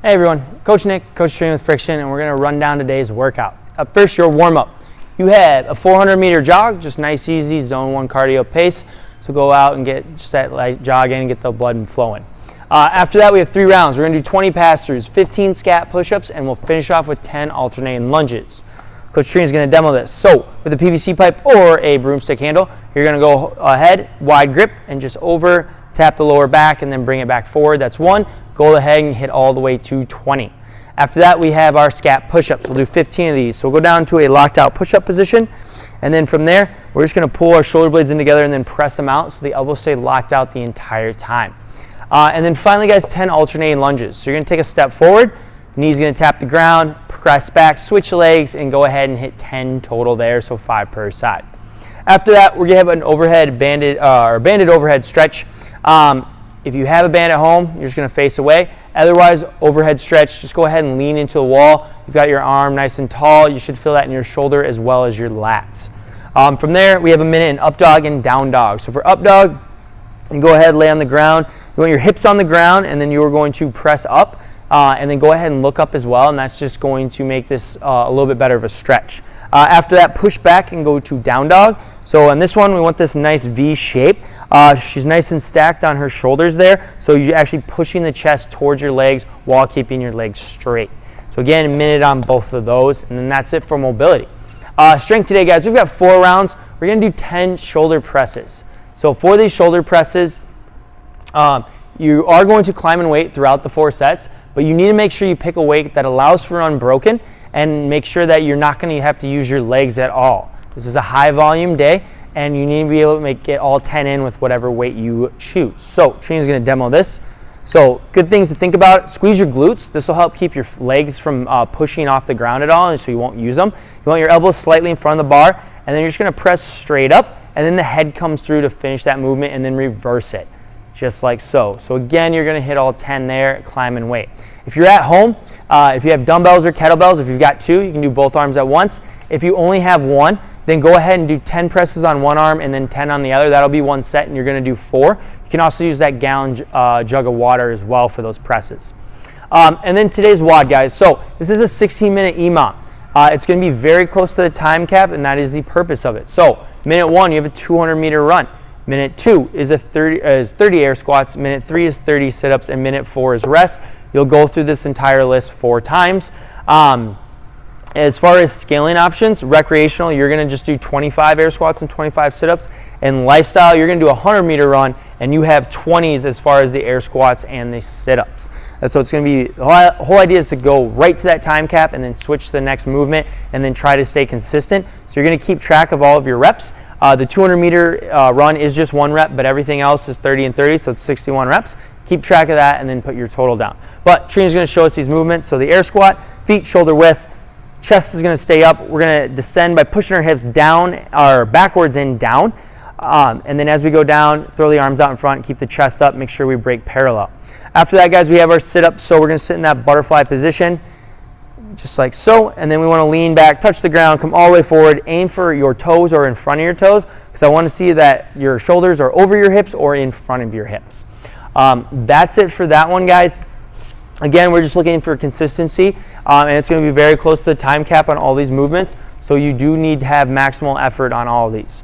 Hey everyone, Coach Nick, Coach Training with Friction, and we're going to run down today's workout. Up first, your warm-up. You have a 400-meter jog, just nice, easy, zone 1 cardio pace. So go out and get just that light jog in and get the blood flowing. After that, we have 3 rounds. We're going to do 20 pass-throughs, 15 scat push-ups, and we'll finish off with 10 alternating lunges. Coach Trina is going to demo this. So with a PVC pipe or a broomstick handle, you're going to go ahead, wide grip, and just over, tap the lower back, and then bring it back forward. That's 1. Go ahead and hit all the way to 20. After that, we have our scat push-ups. We'll do 15 of these. So we'll go down to a locked out push-up position, and then from there, we're just going to pull our shoulder blades in together and then press them out so the elbows stay locked out the entire time. And then finally, guys, 10 alternating lunges. So you're going to take a step forward, knees going to tap the ground, press back, switch legs, and go ahead and hit 10 total there, so 5 per side. After that, we're going to have an overhead banded overhead stretch. If you have a band at home, you're just going to face away. Otherwise, overhead stretch, just go ahead and lean into the wall. You've got your arm nice and tall. You should feel that in your shoulder as well as your lats. From there, we have a minute in up dog and down dog. So for up dog, you go ahead, lay on the ground. You want your hips on the ground, and then you are going to press up, and then go ahead and look up as well, and that's just going to make this a little bit better of a stretch. After that, push back and go to down dog. So on this one, we want this nice V shape. She's nice and stacked on her shoulders there, so you're actually pushing the chest towards your legs while keeping your legs straight. So again, a minute on both of those, and then that's it for mobility. Strength today, guys, we've got 4 rounds. We're going to do 10 shoulder presses. So for these shoulder presses, you are going to climb in weight throughout the 4 sets, but you need to make sure you pick a weight that allows for unbroken and make sure that you're not going to have to use your legs at all. This is a high volume day, and you need to be able to get all 10 in with whatever weight you choose. So Trina's going to demo this. So good things to think about: squeeze your glutes. This will help keep your legs from pushing off the ground at all, and so you won't use them. You want your elbows slightly in front of the bar, and then you're just going to press straight up, and then the head comes through to finish that movement, and then reverse it, just like so. So again, you're going to hit all 10 there, climb in weight. If you're at home, if you have dumbbells or kettlebells, if you've got 2, you can do both arms at once. If you only have 1, then go ahead and do 10 presses on one arm and then 10 on the other. That'll be 1 set, and you're going to do 4. You can also use that gallon jug of water as well for those presses. And then today's WOD, guys. So this is a 16-minute EMOM. It's going to be very close to the time cap, and that is the purpose of it. So minute 1, you have a 200-meter run. Minute 2 is 30 air squats. Minute 3 is 30 sit-ups, and minute 4 is rest. You'll go through this entire list 4 times. As far as scaling options, recreational, you're going to just do 25 air squats and 25 sit-ups. And lifestyle, you're going to do a 100-meter run, and you have 20s as far as the air squats and the sit-ups. And so it's going to be, the whole idea is to go right to that time cap and then switch to the next movement and then try to stay consistent. So you're going to keep track of all of your reps. The 200-meter run is just 1 rep, but everything else is 30 and 30, so it's 61 reps. Keep track of that and then put your total down. But Trina's going to show us these movements. So the air squat, feet shoulder width, chest is going to stay up. We're going to descend by pushing our hips down, or backwards and down. And then as we go down, throw the arms out in front, keep the chest up, make sure we break parallel. After that, guys, we have our sit-ups. So we're going to sit in that butterfly position, just like so. And then we want to lean back, touch the ground, come all the way forward, aim for your toes or in front of your toes, because I want to see that your shoulders are over your hips or in front of your hips. That's it for that one, guys. Again, we're just looking for consistency, and it's going to be very close to the time cap on all these movements, so you do need to have maximal effort on all of these.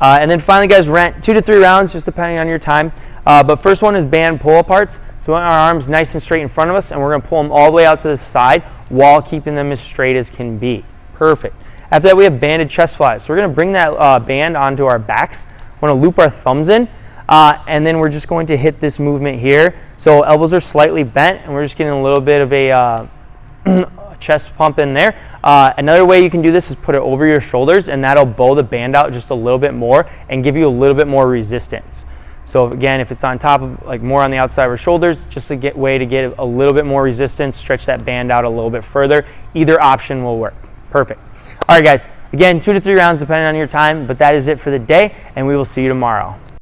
And then finally, guys, 2 to 3 rounds, just depending on your time. But first one is band pull-aparts. So we want our arms nice and straight in front of us, and we're going to pull them all the way out to the side while keeping them as straight as can be. Perfect. After that, we have banded chest flies. So we're going to bring that band onto our backs. We want to loop our thumbs in. And then we're just going to hit this movement here. So elbows are slightly bent, and we're just getting a little bit of a chest pump in there. Another way you can do this is put it over your shoulders, and that'll bow the band out just a little bit more and give you a little bit more resistance. So again, if it's on top of, like more on the outside of our shoulders, just a way to get a little bit more resistance, stretch that band out a little bit further. Either option will work. Perfect. All right, guys. Again, 2 to 3 rounds depending on your time, but that is it for the day, and we will see you tomorrow.